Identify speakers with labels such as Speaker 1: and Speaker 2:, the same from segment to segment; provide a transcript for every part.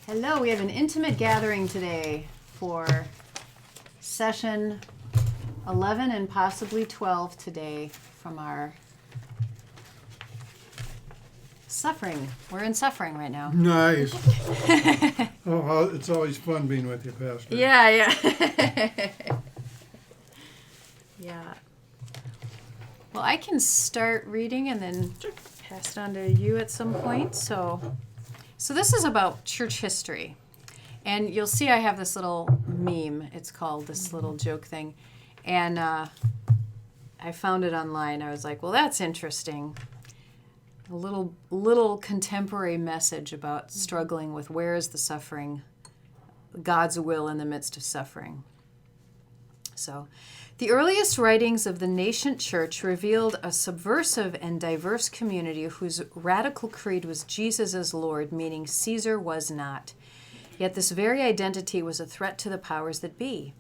Speaker 1: Hello, we have an intimate gathering today for session 11 and possibly 12 today from our suffering. We're in suffering right now.
Speaker 2: Nice. Oh, it's always fun being with you, Pastor.
Speaker 1: Yeah. Yeah. Well, I can start reading and then pass it on to you at some point. So this is about church history. And you'll see I have this little meme. It's called this little joke thing. And I found it online. I was like, well, that's interesting. A little contemporary message about struggling with where is the suffering, God's will in the midst of suffering. So, the earliest writings of the nascent church revealed a subversive and diverse community whose radical creed was Jesus as Lord, meaning Caesar was not. Yet this very identity was a threat to the powers that be.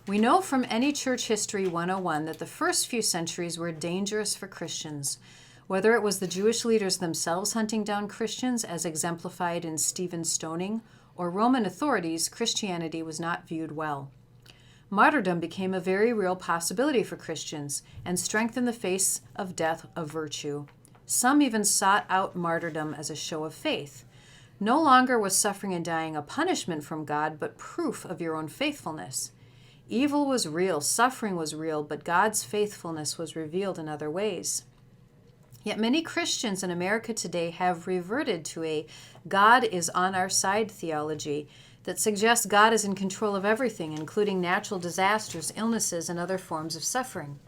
Speaker 1: We know from any Church History 101 that the first few centuries were dangerous for Christians. Whether it was the Jewish leaders themselves hunting down Christians, as exemplified in Stephen's stoning, or Roman authorities, Christianity was not viewed well. Martyrdom became a very real possibility for Christians and strengthened the face of death of virtue. Some even sought out martyrdom as a show of faith. No longer was suffering and dying a punishment from God, but proof of your own faithfulness. Evil was real, suffering was real, but God's faithfulness was revealed in other ways. Yet many Christians in America today have reverted to a God is on our side theology that suggests God is in control of everything, including natural disasters, illnesses, and other forms of suffering.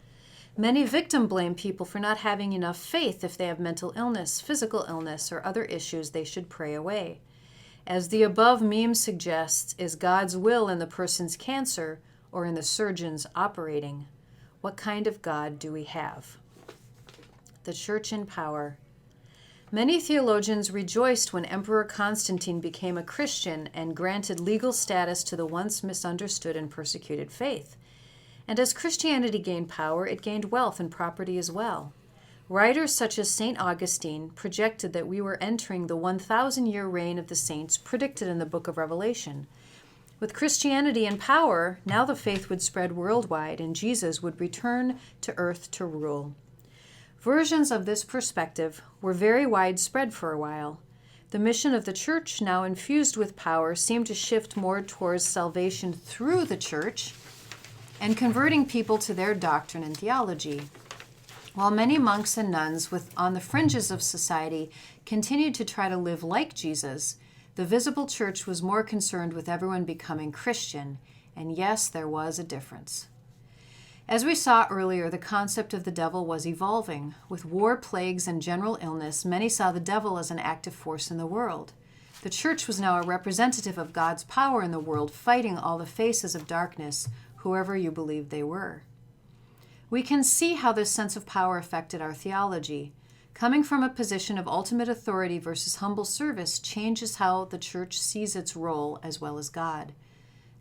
Speaker 1: Many victim blame people for not having enough faith if they have mental illness, physical illness, or other issues they should pray away. As the above meme suggests, is God's will in the person's cancer or in the surgeon's operating? What kind of God do we have? The Church in power. Many theologians rejoiced when Emperor Constantine became a Christian and granted legal status to the once misunderstood and persecuted faith. And as Christianity gained power, it gained wealth and property as well. Writers such as St. Augustine projected that we were entering the 1,000-year reign of the saints predicted in the book of Revelation. With Christianity in power, now the faith would spread worldwide and Jesus would return to earth to rule. Versions of this perspective were very widespread for a while. The mission of the church, now infused with power, seemed to shift more towards salvation through the church and converting people to their doctrine and theology. While many monks and nuns on the fringes of society continued to try to live like Jesus, the visible church was more concerned with everyone becoming Christian, and yes, there was a difference. As we saw earlier, the concept of the devil was evolving. With war, plagues, and general illness, many saw the devil as an active force in the world. The church was now a representative of God's power in the world, fighting all the faces of darkness, whoever you believed they were. We can see how this sense of power affected our theology. Coming from a position of ultimate authority versus humble service changes how the church sees its role as well as God.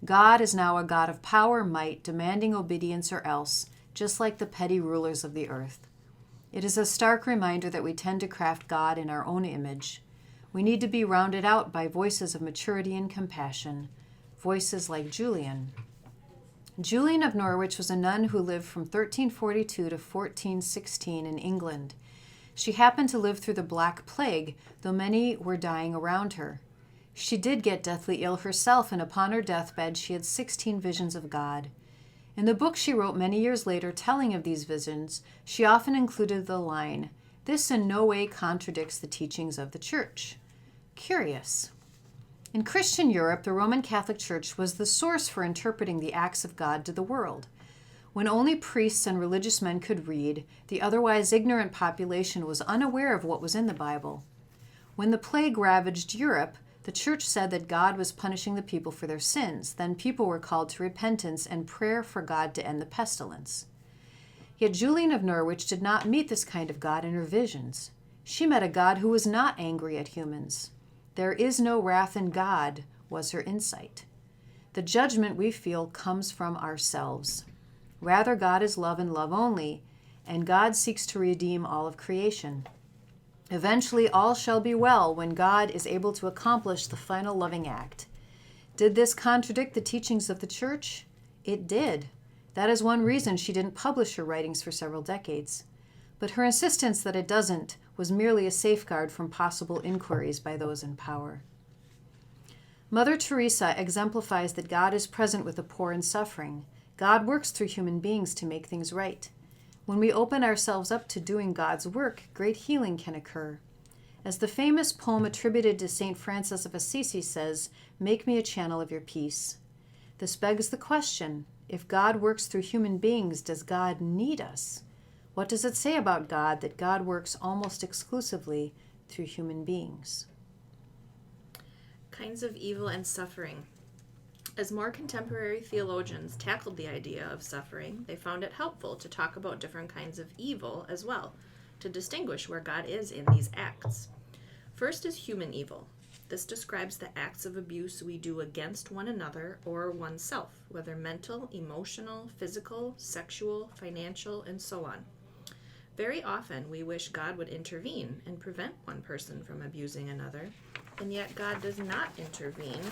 Speaker 1: God is now a God of power, might, demanding obedience or else, just like the petty rulers of the earth. It is a stark reminder that we tend to craft God in our own image. We need to be rounded out by voices of maturity and compassion, voices like Julian. Julian of Norwich was a nun who lived from 1342 to 1416 in England. She happened to live through the Black Plague, though many were dying around her. She did get deathly ill herself, and upon her deathbed she had 16 visions of God. In the book she wrote many years later telling of these visions, she often included the line, "This in no way contradicts the teachings of the Church." Curious. In Christian Europe, the Roman Catholic Church was the source for interpreting the acts of God to the world. When only priests and religious men could read, the otherwise ignorant population was unaware of what was in the Bible. When the plague ravaged Europe, the church said that God was punishing the people for their sins. Then people were called to repentance and prayer for God to end the pestilence. Yet Julian of Norwich did not meet this kind of God in her visions. She met a God who was not angry at humans. There is no wrath in God, was her insight. The judgment we feel comes from ourselves. Rather, God is love and love only, and God seeks to redeem all of creation. Eventually, all shall be well when God is able to accomplish the final loving act. Did this contradict the teachings of the church? It did. That is one reason she didn't publish her writings for several decades. But her insistence that it doesn't was merely a safeguard from possible inquiries by those in power. Mother Teresa exemplifies that God is present with the poor and suffering. God works through human beings to make things right. When we open ourselves up to doing God's work, great healing can occur. As the famous poem attributed to St. Francis of Assisi says, "Make me a channel of your peace." This begs the question, if God works through human beings, does God need us? What does it say about God that God works almost exclusively through human beings?
Speaker 3: Kinds of evil and suffering. As more contemporary theologians tackled the idea of suffering, they found it helpful to talk about different kinds of evil as well, to distinguish where God is in these acts. First is human evil. This describes the acts of abuse we do against one another or oneself, whether mental, emotional, physical, sexual, financial, and so on. Very often we wish God would intervene and prevent one person from abusing another, and yet God does not intervene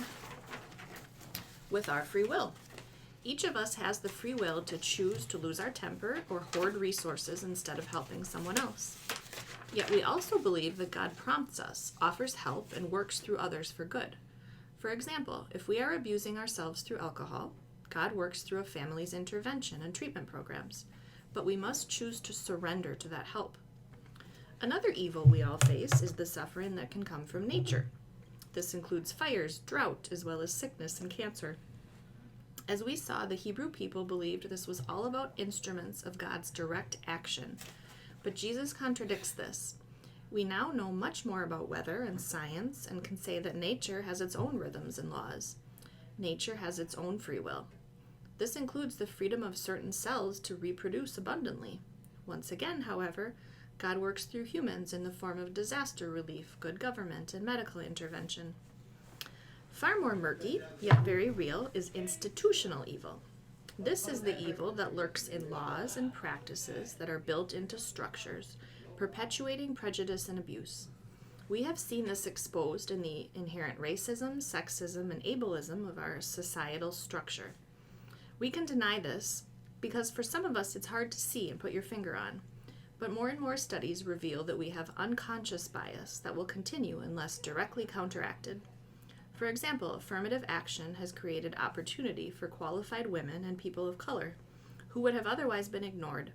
Speaker 3: with our free will. Each of us has the free will to choose to lose our temper or hoard resources instead of helping someone else. Yet we also believe that God prompts us, offers help, and works through others for good. For example, if we are abusing ourselves through alcohol, God works through a family's intervention and treatment programs, but we must choose to surrender to that help. Another evil we all face is the suffering that can come from nature. This includes fires, drought, as well as sickness and cancer. As we saw, the Hebrew people believed this was all about instruments of God's direct action. But Jesus contradicts this. We now know much more about weather and science and can say that nature has its own rhythms and laws. Nature has its own free will. This includes the freedom of certain cells to reproduce abundantly. Once again, however, God works through humans in the form of disaster relief, good government, and medical intervention. Far more murky, yet very real, is institutional evil. This is the evil that lurks in laws and practices that are built into structures, perpetuating prejudice and abuse. We have seen this exposed in the inherent racism, sexism, and ableism of our societal structure. We can deny this because for some of us it's hard to see and put your finger on. But more and more studies reveal that we have unconscious bias that will continue unless directly counteracted. For example, affirmative action has created opportunity for qualified women and people of color who would have otherwise been ignored.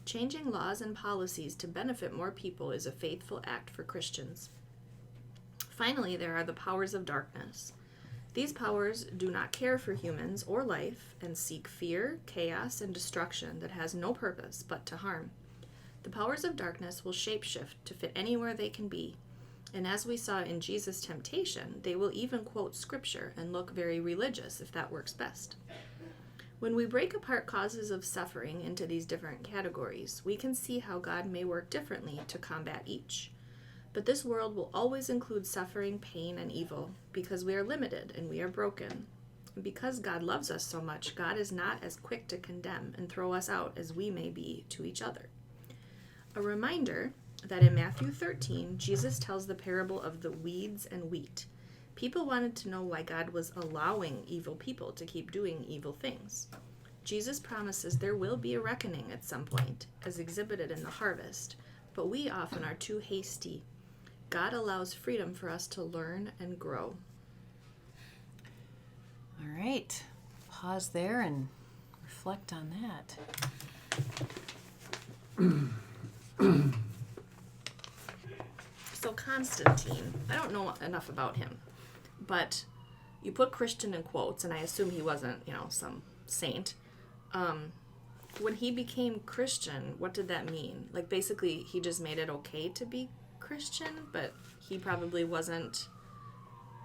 Speaker 3: Changing laws and policies to benefit more people is a faithful act for Christians. Finally, there are the powers of darkness. These powers do not care for humans or life and seek fear, chaos, and destruction that has no purpose but to harm. The powers of darkness will shapeshift to fit anywhere they can be. And as we saw in Jesus' temptation, they will even quote scripture and look very religious if that works best. When we break apart causes of suffering into these different categories, we can see how God may work differently to combat each. But this world will always include suffering, pain, and evil because we are limited and we are broken. And because God loves us so much, God is not as quick to condemn and throw us out as we may be to each other. A reminder that in Matthew 13, Jesus tells the parable of the weeds and wheat. People wanted to know why God was allowing evil people to keep doing evil things. Jesus promises there will be a reckoning at some point, as exhibited in the harvest, but we often are too hasty. God allows freedom for us to learn and grow.
Speaker 1: All right. Pause there and reflect on that.
Speaker 3: So Constantine, I don't know enough about him, but you put Christian in quotes, and I assume he wasn't, some saint. When he became Christian, what did that mean? Like, basically, he just made it okay to be Christian, but he probably wasn't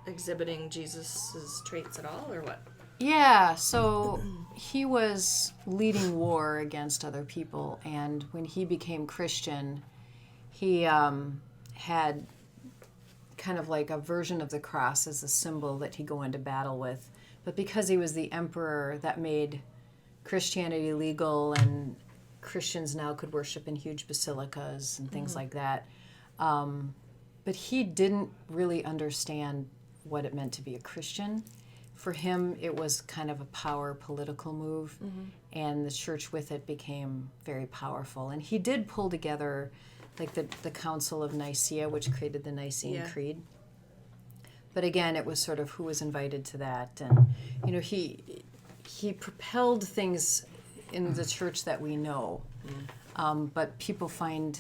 Speaker 3: exhibiting Jesus's traits at all, or what?
Speaker 1: Yeah, so he was leading war against other people, and when he became Christian, he had kind of like a version of the cross as a symbol that he'd go into battle with. But because he was the emperor, that made Christianity legal, and Christians now could worship in huge basilicas and things like that. But he didn't really understand what it meant to be a Christian. For him, it was kind of a power political move, and the church with it became very powerful. And he did pull together, like the Council of Nicaea, which created the Nicene Creed. But again, it was sort of who was invited to that, and he propelled things in the church that we know. But people find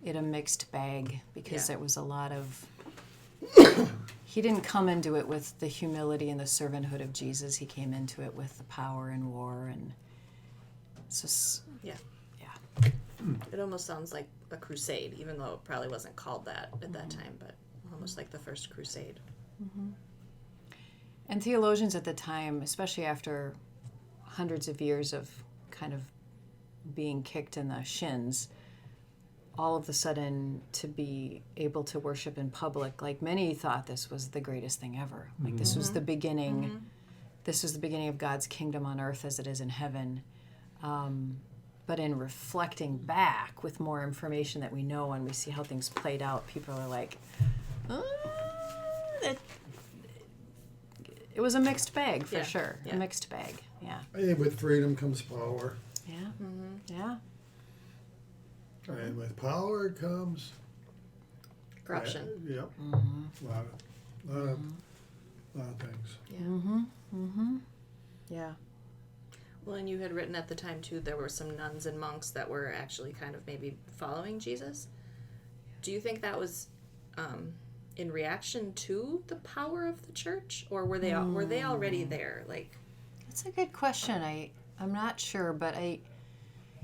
Speaker 1: it a mixed bag because there was a lot of. He didn't come into it with the humility and the servanthood of Jesus. He came into it with the power and war, and it's just
Speaker 3: It almost sounds like a crusade, even though it probably wasn't called that at that time, but almost like the first crusade.
Speaker 1: And theologians at the time, especially after hundreds of years of kind of being kicked in the shins, all of a sudden to be able to worship in public, like many thought this was the greatest thing ever. Like this was the beginning. This was the beginning of God's kingdom on earth as it is in heaven. But in reflecting back with more information that we know and we see how things played out, people are like, it was a mixed bag for sure. A mixed bag. Yeah.
Speaker 2: And with freedom comes power.
Speaker 1: Yeah. Yeah.
Speaker 2: And with power comes
Speaker 3: Corruption.
Speaker 2: Yep. A lot of things.
Speaker 1: Yeah.
Speaker 3: Well, and you had written at the time, too, there were some nuns and monks that were actually kind of maybe following Jesus. Do you think that was in reaction to the power of the church? Or were they already there? Like,
Speaker 1: That's a good question. I'm not sure, but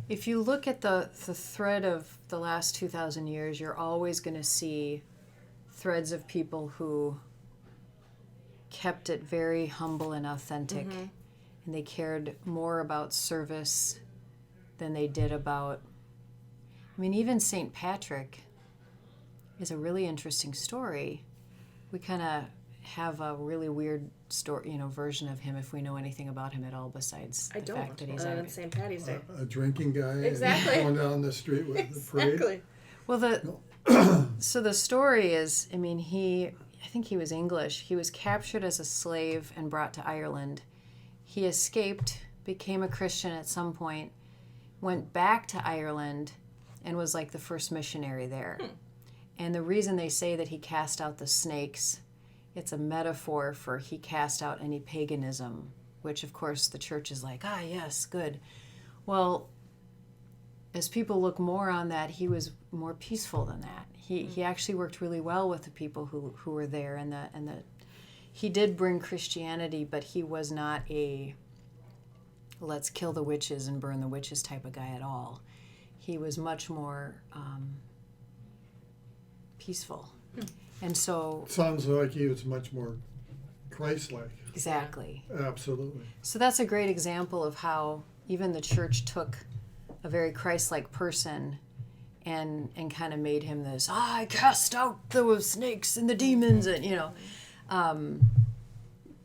Speaker 1: if you look at the thread of the last 2,000 years, you're always going to see threads of people who kept it very humble and authentic, and they cared more about service than they did about. I mean, even St. Patrick is a really interesting story. We kind of have a really weird story, version of him if we know anything about him at all besides the fact that he's
Speaker 3: on St. Patty's Day.
Speaker 2: A drinking guy
Speaker 3: Exactly.
Speaker 2: going down the street with the parade.
Speaker 3: Exactly.
Speaker 1: Well, so the story is, I mean, I think he was English. He was captured as a slave and brought to Ireland. He escaped, became a Christian at some point, went back to Ireland, and was like the first missionary there. And the reason they say that he cast out the snakes, it's a metaphor for he cast out any paganism, which of course the church is like, yes, good. Well, as people look more on that, he was more peaceful than that. He actually worked really well with the people who were there, and he did bring Christianity, but he was not a let's kill the witches and burn the witches type of guy at all. He was much more peaceful. And so
Speaker 2: Sounds like he was much more Christ-like.
Speaker 1: exactly.
Speaker 2: Absolutely.
Speaker 1: So that's a great example of how even the church took a very Christ-like person and kind of made him this, I cast out the snakes and the demons, and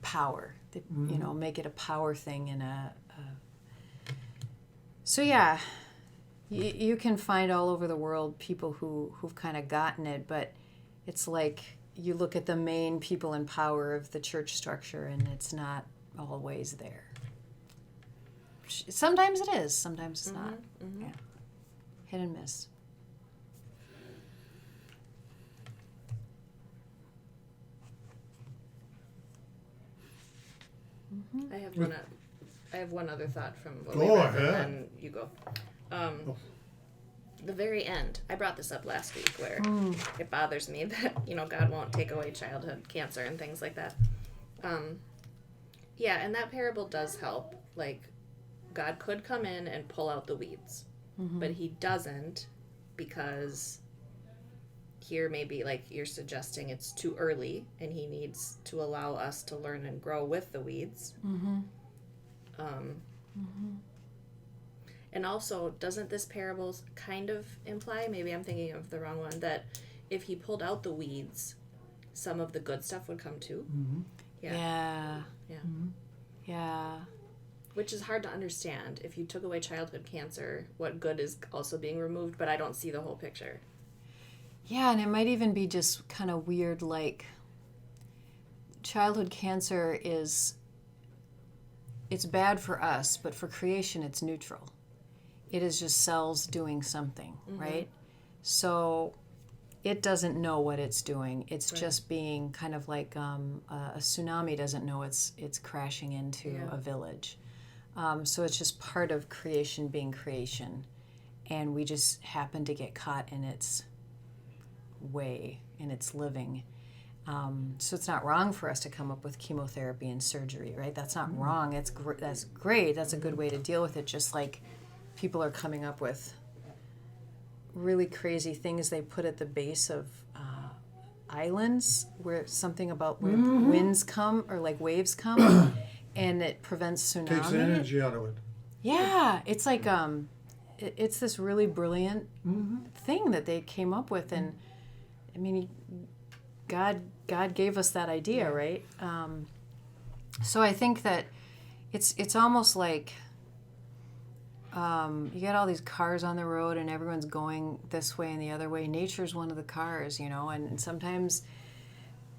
Speaker 1: power. Make it a power thing and So yeah, you can find all over the world people who've kind of gotten it, but it's like you look at the main people in power of the church structure and it's not always there. Sometimes it is, sometimes it's not. Yeah. Hit and miss.
Speaker 3: I have one other thought from what
Speaker 2: Go
Speaker 3: we read,
Speaker 2: ahead.
Speaker 3: and then you go. The very end. I brought this up last week, where it bothers me that God won't take away childhood cancer and things like that. Yeah, and that parable does help. Like, God could come in and pull out the weeds, but He doesn't, because here maybe like you're suggesting it's too early, and He needs to allow us to learn and grow with the weeds. And also, doesn't this parable kind of imply, maybe I'm thinking of the wrong one, that if He pulled out the weeds, some of the good stuff would come too?
Speaker 1: Yeah.
Speaker 3: Which is hard to understand. If you took away childhood cancer, what good is also being removed? But I don't see the whole picture.
Speaker 1: Yeah, and it might even be just kind of weird, like childhood cancer it's bad for us, but for creation it's neutral. It is just cells doing something, right? So it doesn't know what it's doing. It's just being kind of like a tsunami doesn't know it's crashing into a village. So it's just part of creation being creation. And we just happen to get caught in its way, in its living. So it's not wrong for us to come up with chemotherapy and surgery, right? That's not wrong. That's great. That's a good way to deal with it. Just like people are coming up with really crazy things they put at the base of islands, where something about where winds come or like waves come, and it prevents tsunami.
Speaker 2: Takes the energy out of it.
Speaker 1: Yeah, it's like it's this really brilliant thing that they came up with, and I mean, God gave us that idea, right? So I think that it's almost like you got all these cars on the road, and everyone's going this way and the other way. Nature's one of the cars, and sometimes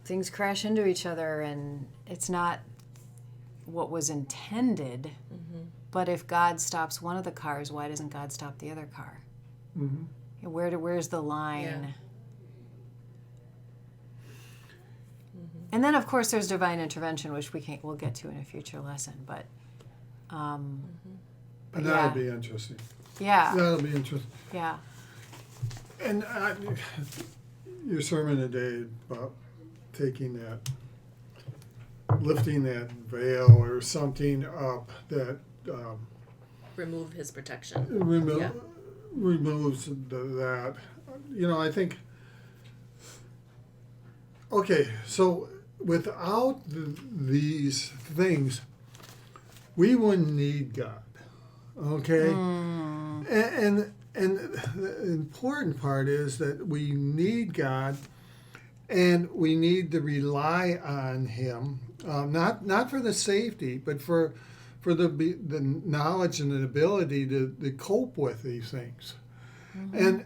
Speaker 1: things crash into each other, and it's not what was intended. But if God stops one of the cars, why doesn't God stop the other car? Where's the line?
Speaker 3: Yeah.
Speaker 1: And then, of course, there's divine intervention, which we'll get to in a future lesson. But
Speaker 2: That'll be interesting.
Speaker 1: Yeah.
Speaker 2: That'll be interesting.
Speaker 1: Yeah.
Speaker 2: And your sermon today about lifting that veil or something up that
Speaker 3: Remove his protection.
Speaker 2: removes that. I think, okay, so without these things, we wouldn't need God, okay? And the important part is that we need God, and we need to rely on Him, not for the safety, but for the knowledge and the ability to cope with these things, and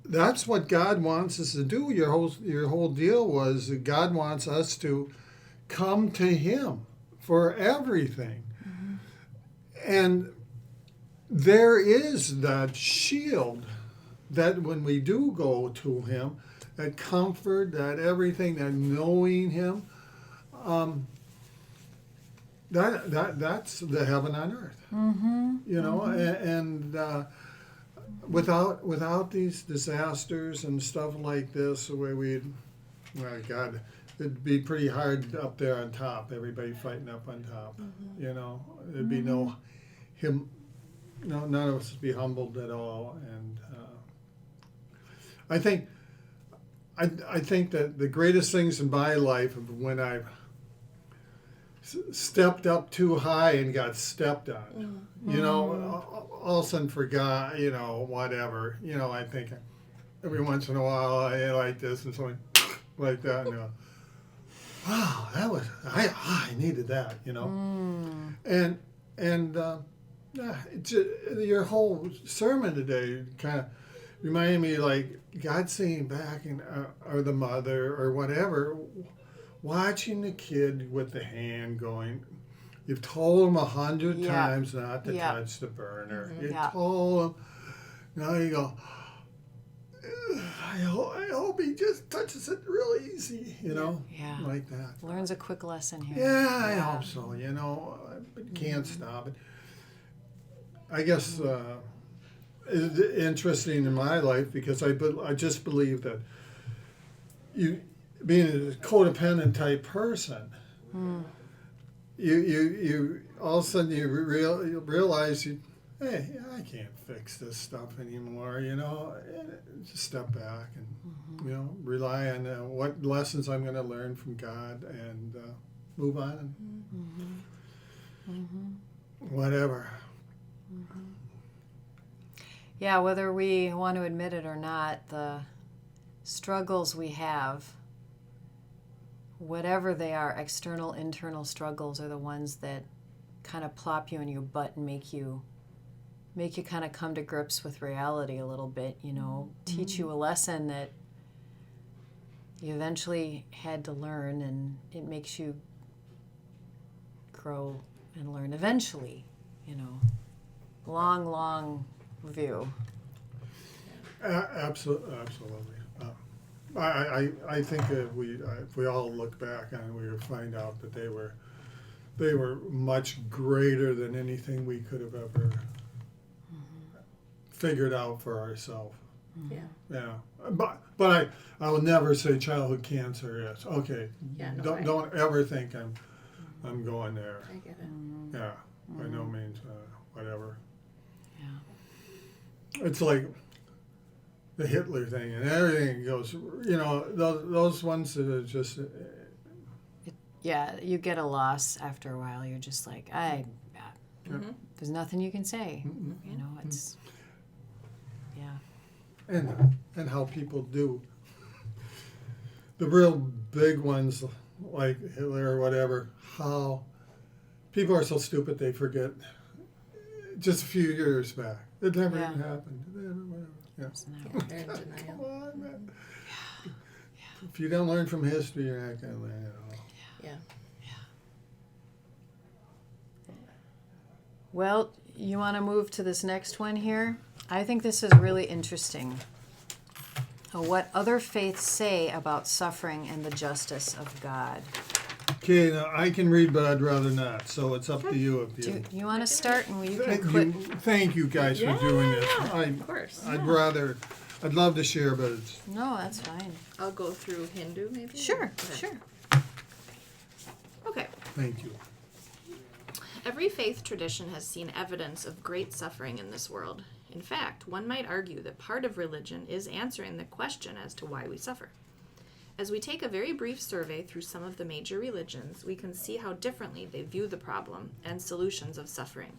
Speaker 2: that's what God wants us to do. Your whole deal was that God wants us to come to Him for everything, and there is that shield that when we do go to Him, that comfort, that everything, that knowing Him. That's the heaven on earth, and without these disasters and stuff like this, the way God, it'd be pretty hard up there on top. Everybody fighting up on top, There'd be none of us would be humbled at all, and I think that the greatest things in my life of when I've stepped up too high and got stepped on. All of a sudden forgot, whatever. I think every once in a while I like this and something like that, and wow, that was I needed that, and your whole sermon today kind of reminded me like God saying back or the mother or whatever. Watching the kid with the hand going, you've told him 100 times not to touch the burner. You told him, now you go, I hope he just touches it real easy, like that.
Speaker 1: Learns a quick lesson here.
Speaker 2: Yeah, I hope so, but can't stop it. I guess it's interesting in my life because I just believe that being a codependent type person, you all of a sudden you realize hey, I can't fix this stuff anymore, and just step back and rely on what lessons I'm going to learn from God and move on and whatever.
Speaker 1: Yeah, whether we want to admit it or not, the struggles we have, whatever they are, external, internal struggles, are the ones that kind of plop you in your butt and make you make you kind of come to grips with reality a little bit, teach you a lesson that you eventually had to learn, and it makes you grow and learn eventually, long view.
Speaker 2: Absolutely. I think if we all look back and we would find out that they were much greater than anything we could have ever figured out for ourselves.
Speaker 3: Yeah.
Speaker 2: Yeah, but I will never say childhood cancer is okay.
Speaker 3: Yeah, no,
Speaker 2: Don't ever think I'm going there.
Speaker 3: I get it.
Speaker 2: Yeah, by no means, whatever.
Speaker 1: Yeah.
Speaker 2: It's like the Hitler thing and everything goes. Those ones that are just.
Speaker 1: Yeah, you get a loss after a while. You're just like, there's nothing you can say. It's, yeah.
Speaker 2: And how people do. The real big ones like Hitler or whatever, how people are so stupid they forget just a few years back. It never even happened. Yeah.
Speaker 3: They're in
Speaker 2: Come
Speaker 3: denial.
Speaker 2: on, man. If you don't learn from history, you're not going to learn at all.
Speaker 3: Yeah.
Speaker 1: Well, you want to move to this next one here? I think this is really interesting. What other faiths say about suffering and the justice of God.
Speaker 2: Okay, now I can read, but I'd rather not. So it's up to you.
Speaker 1: Do you want to start, and you can quit?
Speaker 2: Thank you guys for doing this.
Speaker 3: Of course.
Speaker 2: I'd love to share, but it's
Speaker 1: No, that's fine.
Speaker 3: I'll go through Hindu, maybe?
Speaker 1: Sure,
Speaker 3: Okay.
Speaker 1: sure.
Speaker 3: Okay.
Speaker 2: thank you.
Speaker 3: Every faith tradition has seen evidence of great suffering in this world. In fact, one might argue that part of religion is answering the question as to why we suffer. As we take a very brief survey through some of the major religions, we can see how differently they view the problem and solutions of suffering.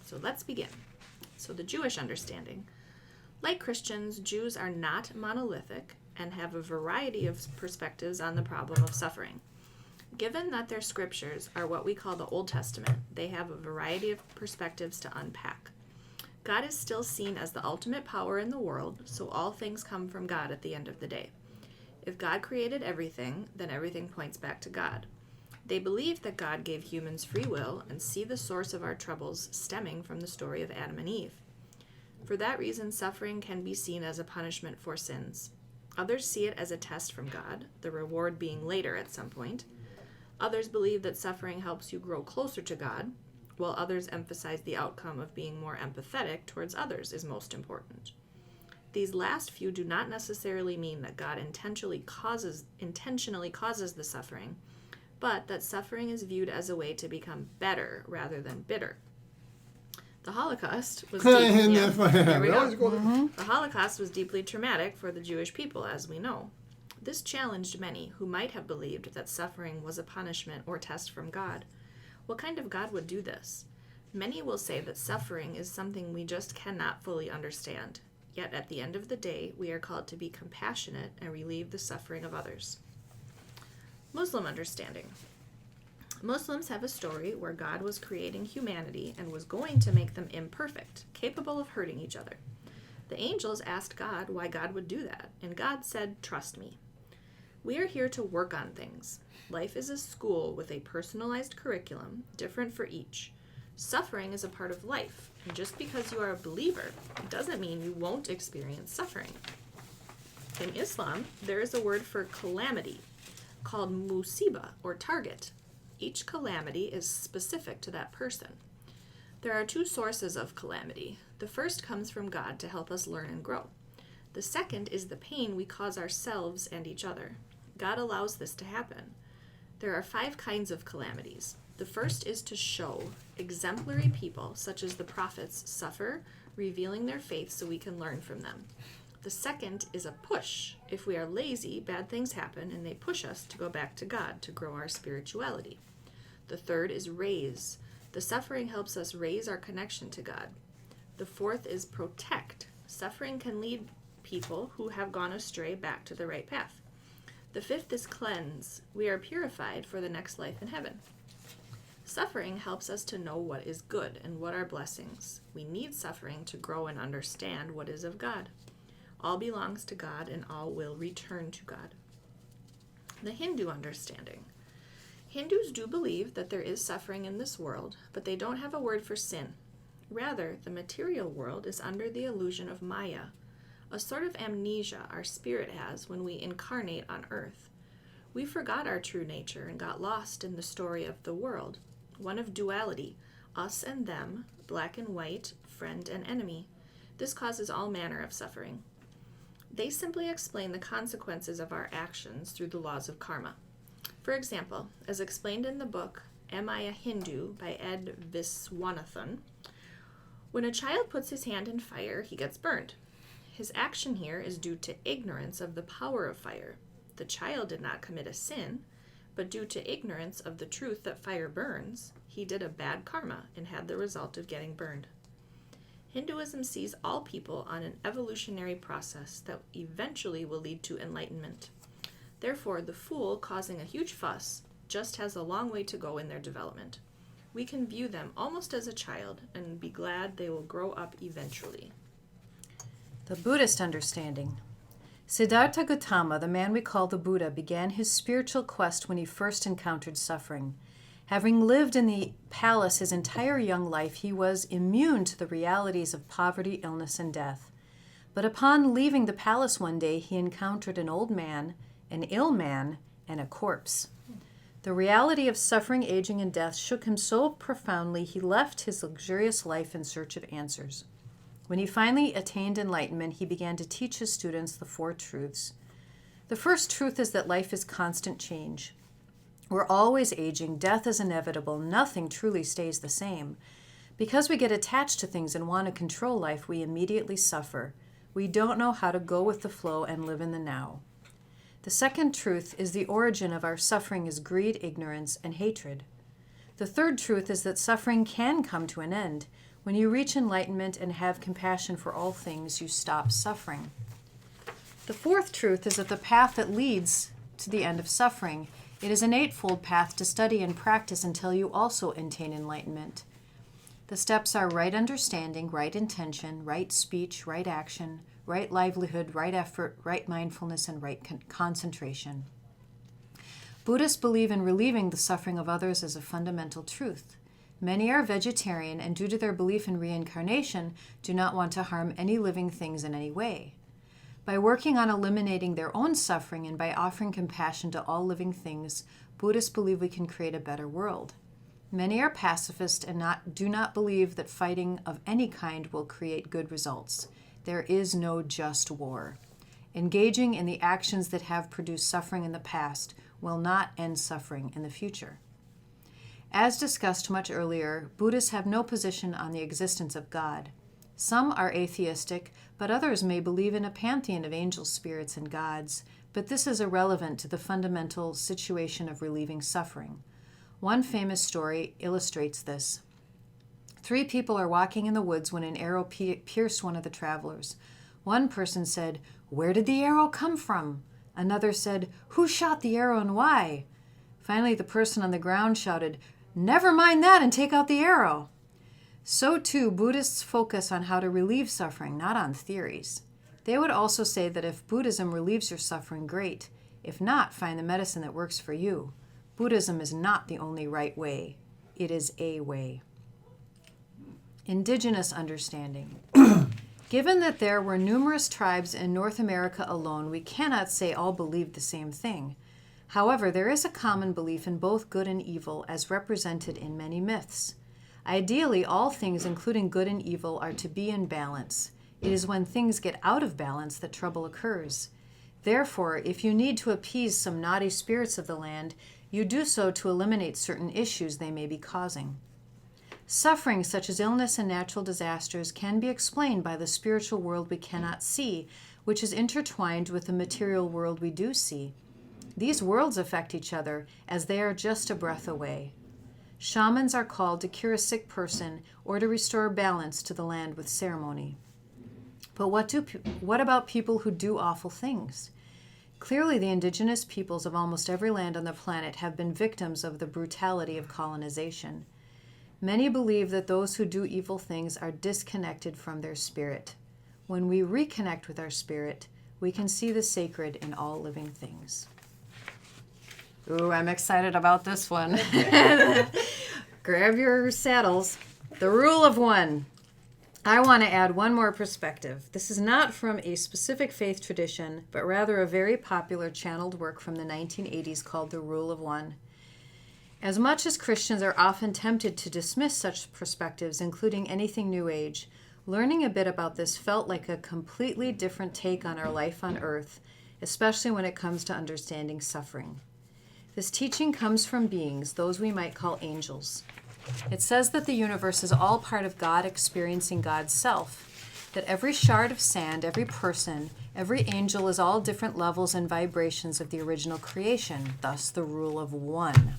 Speaker 3: So let's begin. So the Jewish understanding. Like Christians, Jews are not monolithic and have a variety of perspectives on the problem of suffering. Given that their scriptures are what we call the Old Testament, they have a variety of perspectives to unpack. God is still seen as the ultimate power in the world, so all things come from God at the end of the day. If God created everything, then everything points back to God. They believe that God gave humans free will and see the source of our troubles stemming from the story of Adam and Eve. For that reason, suffering can be seen as a punishment for sins. Others see it as a test from God, the reward being later at some point. Others believe that suffering helps you grow closer to God, while others emphasize the outcome of being more empathetic towards others is most important. These last few do not necessarily mean that God intentionally causes the suffering, but that suffering is viewed as a way to become better rather than bitter. The Holocaust was The Holocaust was deeply traumatic for the Jewish people, as we know. This challenged many who might have believed that suffering was a punishment or test from God. What kind of God would do this? Many will say that suffering is something we just cannot fully understand. Yet at the end of the day, we are called to be compassionate and relieve the suffering of others. Muslim understanding. Muslims have a story where God was creating humanity and was going to make them imperfect, capable of hurting each other. The angels asked God why God would do that, and God said, "Trust me." We are here to work on things. Life is a school with a personalized curriculum, different for each. Suffering is a part of life, and just because you are a believer, it doesn't mean you won't experience suffering. In Islam, there is a word for calamity called musibah, or target. Each calamity is specific to that person. There are two sources of calamity. The first comes from God to help us learn and grow. The second is the pain we cause ourselves and each other. God allows this to happen. There are 5 kinds of calamities. The first is to show exemplary people, such as the prophets, suffer, revealing their faith so we can learn from them. The second is a push. If we are lazy, bad things happen and they push us to go back to God to grow our spirituality. The third is raise. The suffering helps us raise our connection to God. The fourth is protect. Suffering can lead people who have gone astray back to the right path. The fifth is cleanse. We are purified for the next life in heaven. Suffering helps us to know what is good and what are blessings. We need suffering to grow and understand what is of God. All belongs to God and all will return to God. The Hindu understanding. Hindus do believe that there is suffering in this world, but they don't have a word for sin. Rather, the material world is under the illusion of Maya, a sort of amnesia our spirit has when we incarnate on earth. We forgot our true nature and got lost in the story of the world, one of duality, us and them, black and white, friend and enemy. This causes all manner of suffering. They simply explain the consequences of our actions through the laws of karma. For example, as explained in the book Am I a Hindu by Ed Viswanathan, when a child puts his hand in fire, he gets burned. His action here is due to ignorance of the power of fire. The child did not commit a sin, but due to ignorance of the truth that fire burns, he did a bad karma and had the result of getting burned. Hinduism sees all people on an evolutionary process that eventually will lead to enlightenment. Therefore, the fool causing a huge fuss just has a long way to go in their development. We can view them almost as a child and be glad they will grow up eventually.
Speaker 1: The Buddhist understanding. Siddhartha Gautama, the man we call the Buddha, began his spiritual quest when he first encountered suffering. Having lived in the palace his entire young life, he was immune to the realities of poverty, illness, and death. But upon leaving the palace one day, he encountered an old man, an ill man, and a corpse. The reality of suffering, aging, and death shook him so profoundly he left his luxurious life in search of answers. When he finally attained enlightenment, he began to teach his students the 4 truths. The first truth is that life is constant change. We're always aging, death is inevitable, nothing truly stays the same. Because we get attached to things and want to control life, we immediately suffer. We don't know how to go with the flow and live in the now. The second truth is the origin of our suffering is greed, ignorance, and hatred. The third truth is that suffering can come to an end. When you reach enlightenment and have compassion for all things, you stop suffering. The fourth truth is that the path that leads to the end of suffering, it is an 8-fold path to study and practice until you also attain enlightenment. The steps are right understanding, right intention, right speech, right action, right livelihood, right effort, right mindfulness, and right concentration. Buddhists believe in relieving the suffering of others as a fundamental truth. Many are vegetarian and due to their belief in reincarnation, do not want to harm any living things in any way. By working on eliminating their own suffering and by offering compassion to all living things, Buddhists believe we can create a better world. Many are pacifist and do not believe that fighting of any kind will create good results. There is no just war. Engaging in the actions that have produced suffering in the past will not end suffering in the future. As discussed much earlier, Buddhists have no position on the existence of God. Some are atheistic, but others may believe in a pantheon of angel spirits and gods, but this is irrelevant to the fundamental situation of relieving suffering. One famous story illustrates this. 3 people are walking in the woods when an arrow pierced one of the travelers. One person said, "Where did the arrow come from?" Another said, "Who shot the arrow and why?" Finally, the person on the ground shouted, "Never mind that and take out the arrow." So too, Buddhists focus on how to relieve suffering, not on theories. They would also say that if Buddhism relieves your suffering, great. If not, find the medicine that works for you. Buddhism is not the only right way. It is a way. Indigenous understanding. Given that there were numerous tribes in North America alone, we cannot say all believed the same thing. However, there is a common belief in both good and evil as represented in many myths. Ideally, all things, including good and evil, are to be in balance. It is when things get out of balance that trouble occurs. Therefore, if you need to appease some naughty spirits of the land, you do so to eliminate certain issues they may be causing. Suffering, such as illness and natural disasters, can be explained by the spiritual world we cannot see, which is intertwined with the material world we do see. These worlds affect each other, as they are just a breath away. Shamans are called to cure a sick person or to restore balance to the land with ceremony. But what about people who do awful things? Clearly, the indigenous peoples of almost every land on the planet have been victims of the brutality of colonization. Many believe that those who do evil things are disconnected from their spirit. When we reconnect with our spirit, we can see the sacred in all living things. Ooh, I'm excited about this one. Grab your saddles. The rule of one. I want to add one more perspective. This is not from a specific faith tradition, but rather a very popular channeled work from the 1980s called The Rule of One. As much as Christians are often tempted to dismiss such perspectives, including anything New Age, learning a bit about this felt like a completely different take on our life on earth, especially when it comes to understanding suffering. This teaching comes from beings, those we might call angels. It says that the universe is all part of God experiencing God's self, that every shard of sand, every person, every angel is all different levels and vibrations of the original creation, thus the rule of one.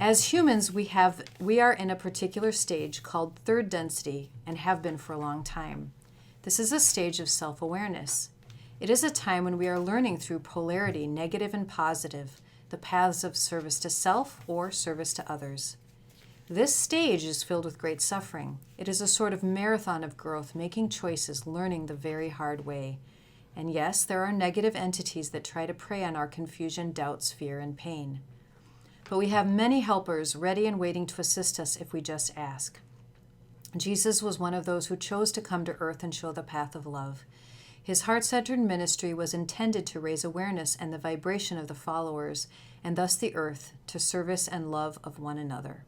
Speaker 1: As humans, we are in a particular stage called third density and have been for a long time. This is a stage of self-awareness. It is a time when we are learning through polarity, negative and positive, the paths of service to self or service to others. This stage is filled with great suffering. It is a sort of marathon of growth, making choices, learning the very hard way. And yes, there are negative entities that try to prey on our confusion, doubts, fear, and pain. But we have many helpers ready and waiting to assist us if we just ask. Jesus was one of those who chose to come to earth and show the path of love. His heart-centered ministry was intended to raise awareness and the vibration of the followers, and thus the earth, to service and love of one another.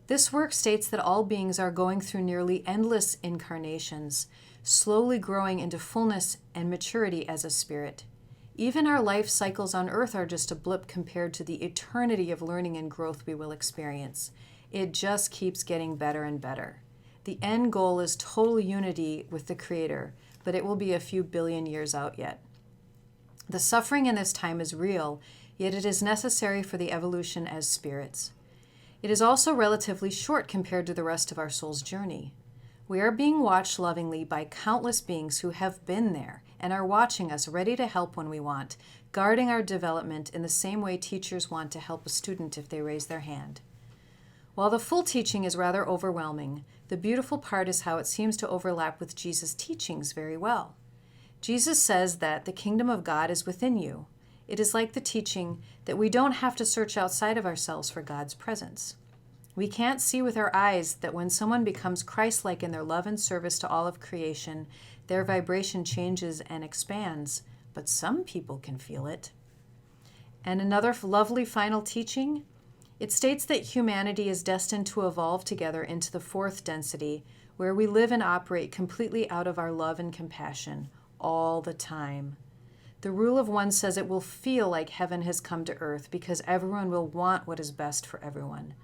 Speaker 1: This work states that all beings are going through nearly endless incarnations, slowly growing into fullness and maturity as a spirit. Even our life cycles on earth are just a blip compared to the eternity of learning and growth we will experience. It just keeps getting better and better. The end goal is total unity with the Creator, but it will be a few billion years out yet. The suffering in this time is real, yet it is necessary for the evolution as spirits. It is also relatively short compared to the rest of our soul's journey. We are being watched lovingly by countless beings who have been there and are watching us, ready to help when we want, guarding our development in the same way teachers want to help a student if they raise their hand. While the full teaching is rather overwhelming, the beautiful part is how it seems to overlap with Jesus' teachings very well. Jesus says that the kingdom of God is within you. It is like the teaching that we don't have to search outside of ourselves for God's presence. We can't see with our eyes that when someone becomes Christ-like in their love and service to all of creation, their vibration changes and expands, but some people can feel it. And another lovely final teaching, it states that humanity is destined to evolve together into the fourth density, where we live and operate completely out of our love and compassion all the time. The rule of one says it will feel like heaven has come to earth because everyone will want what is best for everyone.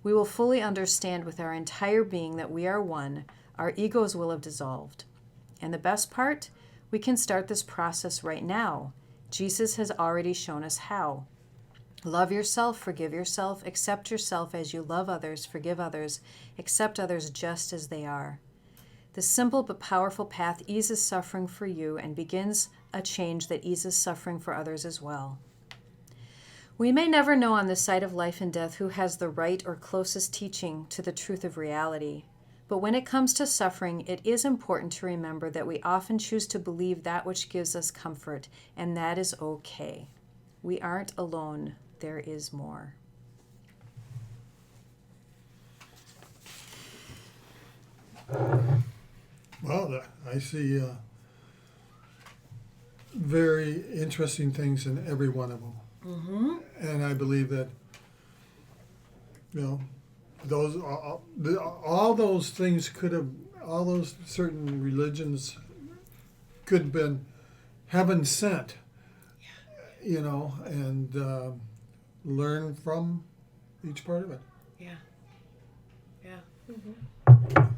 Speaker 1: We will fully understand with our entire being that we are one. Our egos will have dissolved. And the best part, we can start this process right now. Jesus has already shown us how. Love yourself, forgive yourself, accept yourself as you love others, forgive others, accept others just as they are. The simple but powerful path eases suffering for you and begins a change that eases suffering for others as well. We may never know on this side of life and death who has the right or closest teaching to the truth of reality. But when it comes to suffering, it is important to remember that we often choose to believe that which gives us comfort, and that is okay. We aren't alone. There is more.
Speaker 2: Well, I see very interesting things in every one of them. Mm-hmm. And I believe that, those all those things could have, all those certain religions could have been heaven sent, and learn from each part of it.
Speaker 1: Yeah. Yeah.
Speaker 3: Mm-hmm.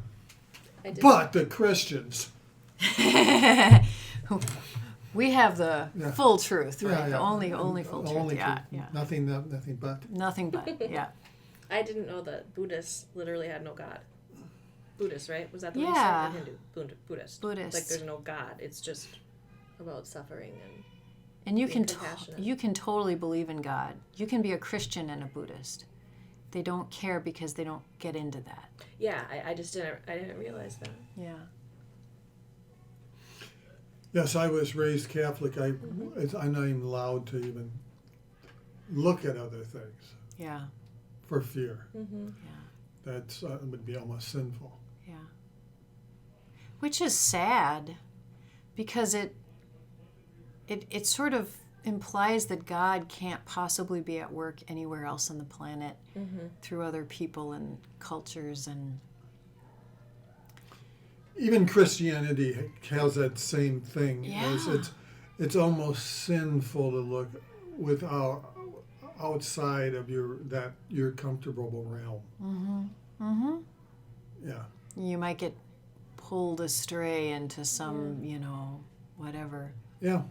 Speaker 2: But the Christians.
Speaker 1: We have the full truth, right?
Speaker 2: Yeah.
Speaker 1: The only full truth.
Speaker 2: Only
Speaker 1: Yeah.
Speaker 2: truth. Nothing but.
Speaker 1: Nothing but, yeah.
Speaker 3: I didn't know that Buddhists literally had no God. Buddhist, right? Was that the one
Speaker 1: Yeah.
Speaker 3: you said? Or Hindu? Buddhist.
Speaker 1: Buddhist.
Speaker 3: Like there's no God. It's just about suffering
Speaker 1: And you
Speaker 3: being
Speaker 1: can
Speaker 3: compassionate.
Speaker 1: you can totally believe in God. You can be a Christian and a Buddhist. They don't care because they don't get into that.
Speaker 3: Yeah, I just didn't realize that.
Speaker 1: Yeah.
Speaker 2: Yes, I was raised Catholic. I'm not even allowed to even look at other things
Speaker 1: Yeah.
Speaker 2: for fear.
Speaker 3: Mm-hmm.
Speaker 1: Yeah.
Speaker 2: That's would be almost sinful.
Speaker 1: Yeah. Which is sad because it sort of implies that God can't possibly be at work anywhere else on the planet through other people and cultures and
Speaker 2: Even Christianity has that same thing.
Speaker 1: Yeah.
Speaker 2: It's almost sinful to look without outside of your comfortable realm. Yeah.
Speaker 1: you might get pulled astray into some, whatever.
Speaker 2: Yeah.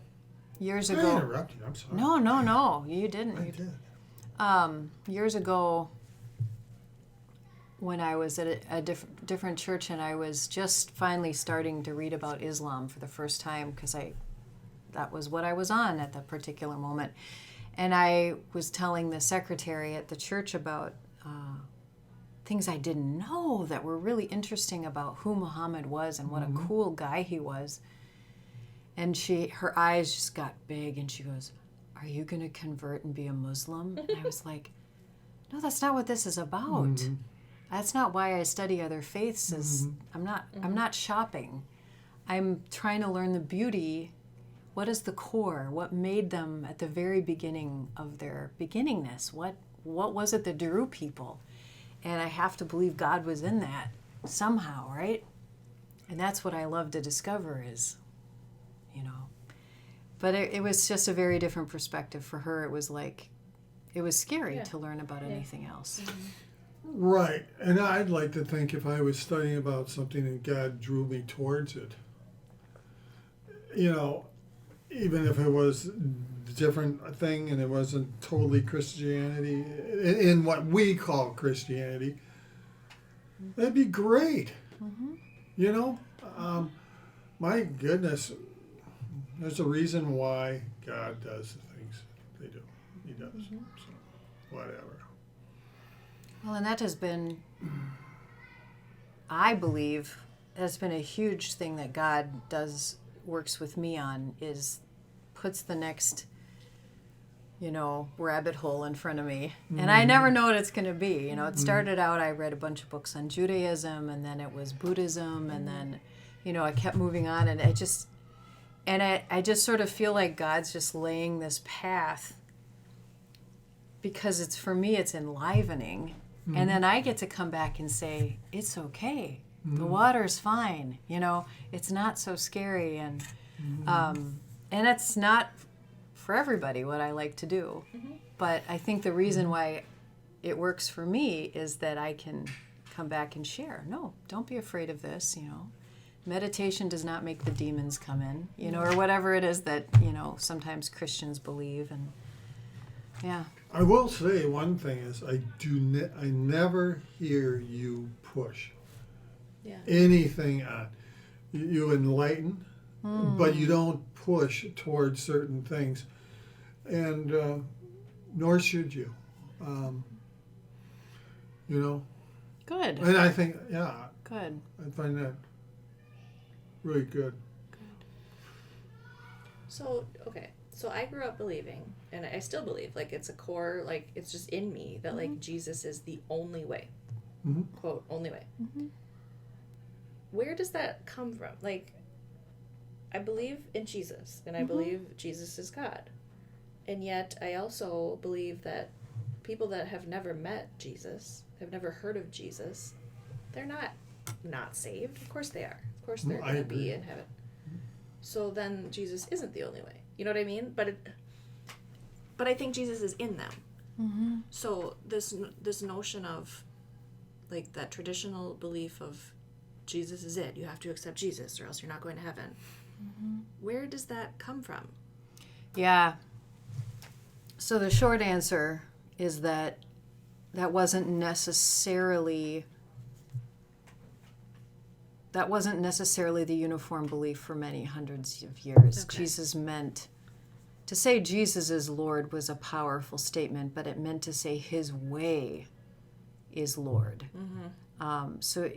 Speaker 1: Years
Speaker 2: I
Speaker 1: ago.
Speaker 2: interrupted you. I'm sorry.
Speaker 1: No, you didn't.
Speaker 2: I
Speaker 1: You
Speaker 2: did.
Speaker 1: Years ago, when I was at a different church, and I was just finally starting to read about Islam for the first time, because that was what I was on at that particular moment, and I was telling the secretary at the church about things I didn't know that were really interesting about who Muhammad was and what a cool guy he was. And her eyes just got big, and she goes, "Are you going to convert and be a Muslim?" And I was like, "No, that's not what this is about. That's not why I study other faiths. I'm not shopping. I'm trying to learn the beauty. What is the core? What made them at the very beginning of their beginningness? What was it that drew people? And I have to believe God was in that somehow, right? And that's what I love to discover is, But it was just a very different perspective for her. It was like, it was scary to learn about anything else.
Speaker 2: Right. And I'd like to think if I was studying about something and God drew me towards it, even if it was a different thing and it wasn't totally Christianity, in what we call Christianity, that'd be great. My goodness, there's a reason why God does the things they do. He does. So, whatever.
Speaker 1: Well, and that has been, I believe, has been a huge thing that God works with me on, is puts the next, rabbit hole in front of me. And I never know what it's going to be. It started out, I read a bunch of books on Judaism, and then it was Buddhism, and then, I kept moving on, and I just sort of feel like God's just laying this path because for me, it's enlivening. And then I get to come back and say, it's okay. The water's fine. It's not so scary. And it's not for everybody what I like to do. But I think the reason why it works for me is that I can come back and share. No, don't be afraid of this, Meditation does not make the demons come in, or whatever it is that, sometimes Christians believe. And yeah.
Speaker 2: I will say one thing is I never hear you push anything on. You enlighten, but you don't push towards certain things, and nor should you.
Speaker 1: Good.
Speaker 2: And I think,
Speaker 1: Good.
Speaker 2: I find that really good.
Speaker 3: So, okay. So I grew up believing, and I still believe, like, it's a core, like, it's just in me that, like, Jesus is the only way. Quote, only way. Where does that come from? Like, I believe in Jesus, and I believe Jesus is God. And yet I also believe that people that have never met Jesus, have never heard of Jesus, they're not saved. Of course they are. Of course they're going to be in heaven. So then Jesus isn't the only way. You know what I mean? But I think Jesus is in them. So this notion of, like, that traditional belief of Jesus is it. You have to accept Jesus or else you're not going to heaven. Where does that come from?
Speaker 1: Yeah. So the short answer is that wasn't necessarily the uniform belief for many hundreds of years.
Speaker 3: Okay.
Speaker 1: Jesus meant to say Jesus is Lord was a powerful statement, but it meant to say his way is Lord. So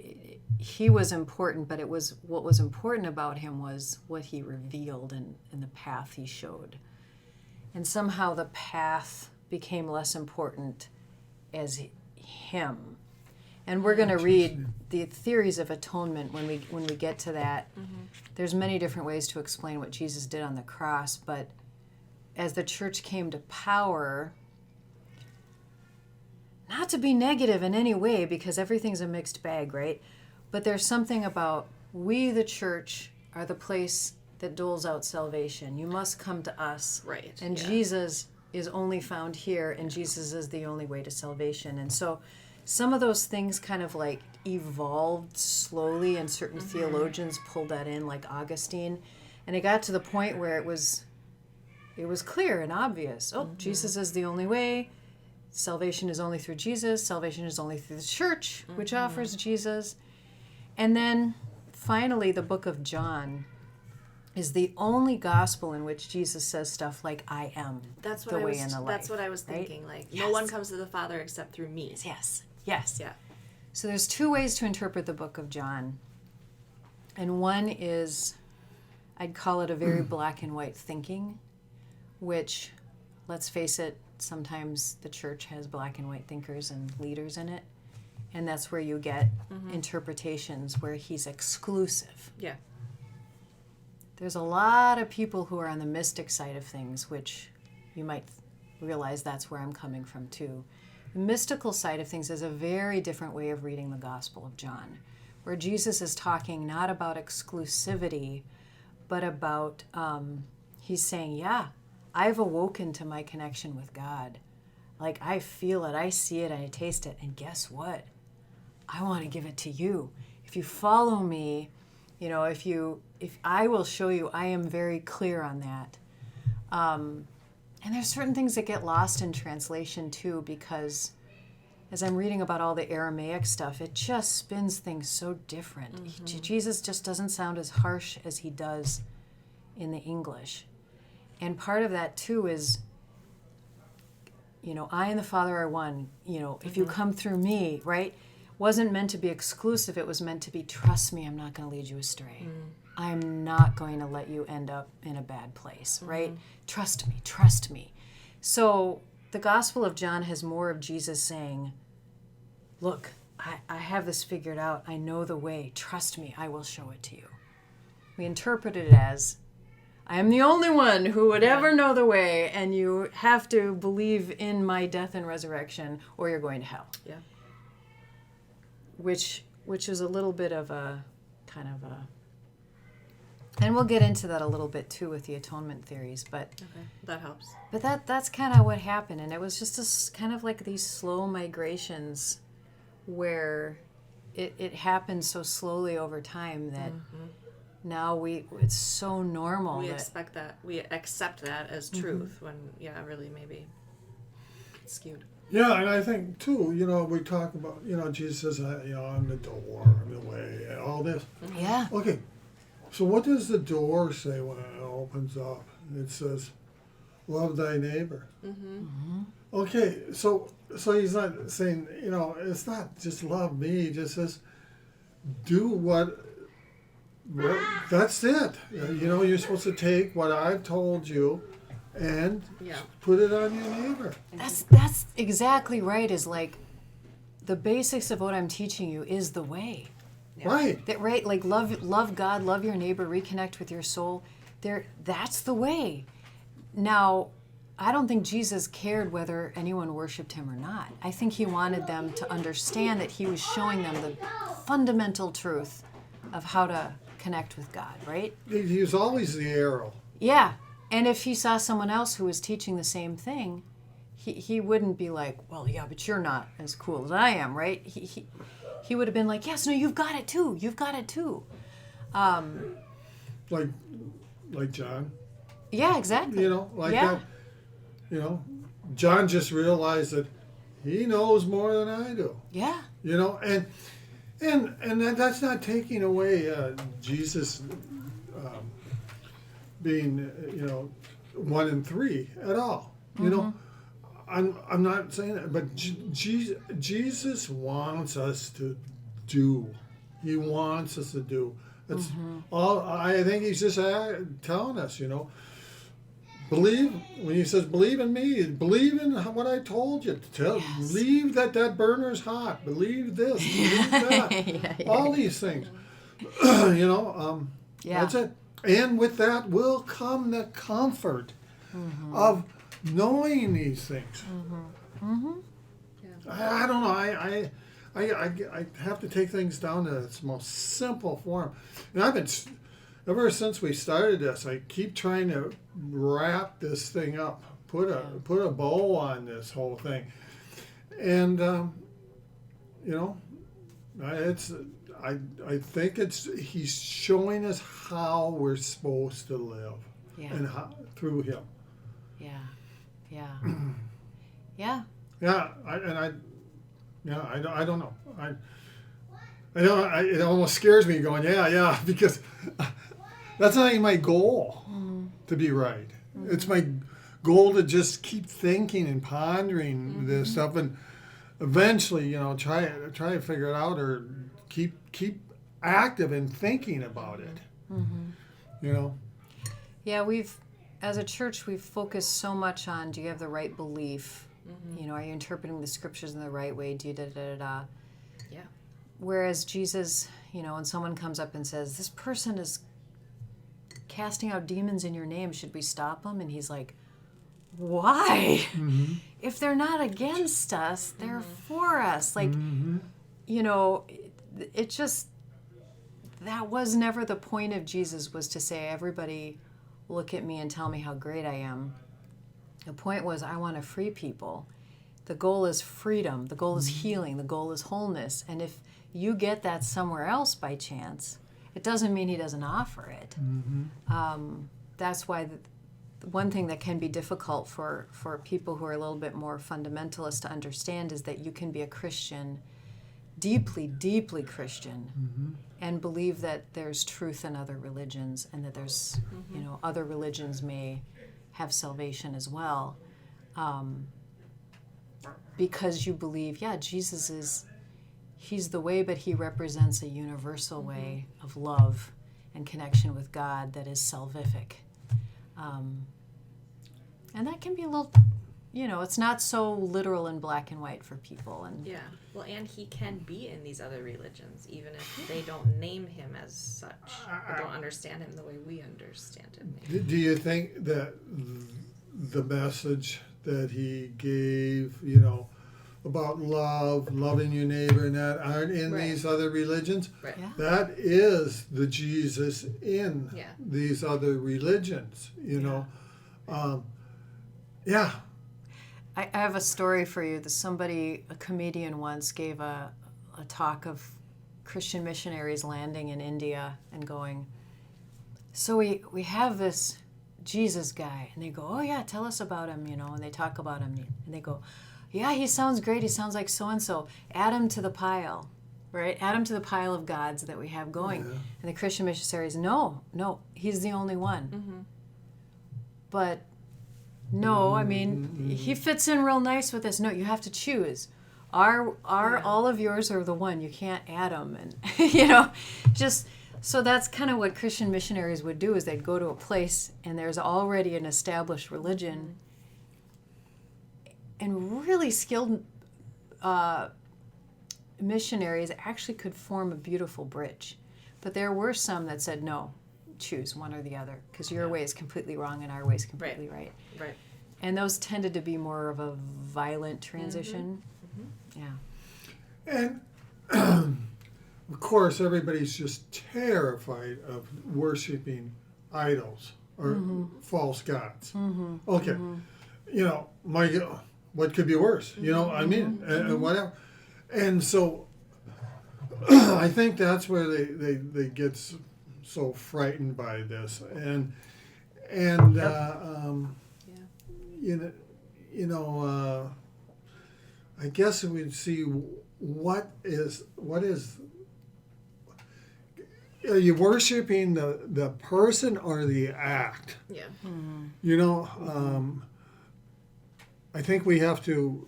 Speaker 1: he was important, but it was what was important about him was what he revealed and the path he showed. And somehow the path became less important as him. And we're going to read the theories of atonement when we get to that. There's many different ways to explain what Jesus did on the cross, but as the church came to power, not to be negative in any way, because everything's a mixed bag, right? But there's something about we, the church, are the place that doles out salvation. You must come to us.
Speaker 3: Right.
Speaker 1: And Jesus is only found here, and Jesus is the only way to salvation. And so some of those things kind of like evolved slowly, and certain theologians pulled that in, like Augustine. And it got to the point where it was clear and obvious. Oh, Jesus is the only way. Salvation is only through Jesus. Salvation is only through the church, which offers Jesus. And then finally, the book of John is the only gospel in which Jesus says stuff like, I am
Speaker 3: That's what
Speaker 1: the
Speaker 3: I
Speaker 1: way
Speaker 3: was.
Speaker 1: and the life.
Speaker 3: That's what I was
Speaker 1: right?
Speaker 3: thinking. Like,
Speaker 1: Yes.
Speaker 3: no one comes to the Father except through me.
Speaker 1: Yes.
Speaker 3: Yeah.
Speaker 1: So there's two ways to interpret the book of John. And one is, I'd call it a very black and white thinking, which, let's face it, sometimes the church has black and white thinkers and leaders in it. And that's where you get interpretations where he's exclusive.
Speaker 3: Yeah.
Speaker 1: There's a lot of people who are on the mystic side of things, which you might realize that's where I'm coming from too. The mystical side of things is a very different way of reading the Gospel of John, where Jesus is talking not about exclusivity, but about, he's saying, yeah, I've awoken to my connection with God. Like, I feel it, I see it, I taste it, and guess what? I want to give it to you. If you follow me, you know, if I will show you, I am very clear on that. And there's certain things that get lost in translation too, because as I'm reading about all the Aramaic stuff, it just spins things so different. Jesus just doesn't sound as harsh as he does in the English. And part of that too is, you know, I and the Father are one. You know, if you come through me, right? Wasn't meant to be exclusive. It was meant to be, trust me, I'm not going to lead you astray. I'm not going to let you end up in a bad place, right? Trust me, trust me. So the Gospel of John has more of Jesus saying, look, I have this figured out. I know the way. Trust me, I will show it to you. We interpret it as, I am the only one who would ever know the way, and you have to believe in my death and resurrection, or you're going to hell.
Speaker 3: Yeah.
Speaker 1: Which is a little bit of a kind of a, and we'll get into that a little bit too with the atonement theories, but
Speaker 3: Okay. That helps.
Speaker 1: but that's kind of what happened, and it was just kind of like these slow migrations where it happened so slowly over time that now it's so normal
Speaker 3: We
Speaker 1: that
Speaker 3: expect that. We accept that as truth when, really maybe it's skewed.
Speaker 2: Yeah, and I think too, you know, we talk about, you know, Jesus says, you know, I'm the door, I'm the way, and all this.
Speaker 1: yeah.
Speaker 2: Okay, so what does the door say when it opens up? It says, love thy neighbor. Okay, so he's not saying, you know, it's not just love me, he just says, do what that's it. You know, you're supposed to take what I've told you and put it on your neighbor.
Speaker 1: That's exactly right. Is like the basics of what I'm teaching you is the way.
Speaker 2: Right.
Speaker 1: That right, like love God, love your neighbor, reconnect with your soul. That's the way. Now, I don't think Jesus cared whether anyone worshipped him or not. I think he wanted them to understand that he was showing them the fundamental truth of how to connect with God, right?
Speaker 2: He was always the arrow.
Speaker 1: Yeah. And if he saw someone else who was teaching the same thing, he wouldn't be like, well, yeah, but you're not as cool as I am, right? He would have been like, yes, no, you've got it too. You've got it too.
Speaker 2: Like John.
Speaker 1: Yeah, exactly.
Speaker 2: You know, like
Speaker 1: Yeah.
Speaker 2: that. You know, John just realized that he knows more than I do.
Speaker 1: Yeah.
Speaker 2: You know, and that's not taking away Jesus being, you know, 1 and 3 at all. You know, I'm not saying that, but Jesus wants us to do. He wants us to do. That's all. I think he's just telling us, you know, believe. When he says believe in me, believe in what I told you to tell.
Speaker 1: Yes.
Speaker 2: Believe that burner's hot. Believe this. Believe that. All these things. You know.
Speaker 1: Yeah.
Speaker 2: That's it. And with that will come the comfort of knowing these things. I don't know. I have to take things down to its most simple form. And I've been, ever since we started this, I keep trying to wrap this thing up, put a bow on this whole thing. And, you know, I think he's showing us how we're supposed to live and how, through him.
Speaker 1: Yeah. Yeah. Yeah.
Speaker 2: Yeah, I don't know. It almost scares me going, yeah, because that's not even my goal to be right. It's my goal to just keep thinking and pondering this stuff, and eventually, you know, try to figure it out, or keep active in thinking about it. You know. Yeah,
Speaker 1: as a church, we've focused so much on, do you have the right belief? You know, are you interpreting the scriptures in the right way? Do you da-da-da-da?
Speaker 3: Yeah.
Speaker 1: Whereas Jesus, you know, when someone comes up and says, this person is casting out demons in your name, should we stop them? And he's like, why? If they're not against us, they're for us. Like, you know, it just, that was never the point of Jesus, was to say, everybody look at me and tell me how great I am. The point was, I want to free people. The goal is freedom. The goal is healing. The goal is wholeness. And if you get that somewhere else by chance, it doesn't mean he doesn't offer it. That's why the one thing that can be difficult for people who are a little bit more fundamentalist to understand is that you can be a Christian, deeply, deeply Christian, and believe that there's truth in other religions, and that there's, you know, other religions may have salvation as well, because you believe, Jesus he's the way, but he represents a universal way of love and connection with God that is salvific. And that can be a little, you know, it's not so literal in black and white for people. And
Speaker 3: well, and he can be in these other religions, even if they don't name him as such, or don't understand him the way we understand him.
Speaker 2: Do you think that the message that he gave, you know, about love, loving your neighbor, and that aren't in these other religions?
Speaker 3: Right.
Speaker 1: Yeah.
Speaker 2: That is the Jesus in these other religions, you know.
Speaker 1: I have a story for you. A comedian once gave a talk of Christian missionaries landing in India and going, so we have this Jesus guy. And they go, oh yeah, tell us about him, you know. And they talk about him. And they go, yeah, he sounds great. He sounds like so-and-so. Add him to the pile, right? Add him to the pile of gods that we have going. And the Christian missionaries, no, he's the only one. But no, I mean, he fits in real nice with this. No, you have to choose. All of yours are the one. You can't add them. And, you know, just, so that's kind of what Christian missionaries would do, is they'd go to a place and there's already an established religion, and really skilled missionaries actually could form a beautiful bridge. But there were some that said, no, choose one or the other, because your way is completely wrong and our way is completely right.
Speaker 3: Right.
Speaker 1: And those tended to be more of a violent transition.
Speaker 2: And of course, everybody's just terrified of worshiping idols or false gods. Okay, you know, what could be worse? You know, I mean, and whatever. And so, I think that's where they get so frightened by this, and you know, I guess we'd see what is are you worshiping the person or the act?
Speaker 3: Yeah.
Speaker 2: You know, I think we have to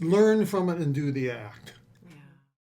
Speaker 2: learn from it and do the act.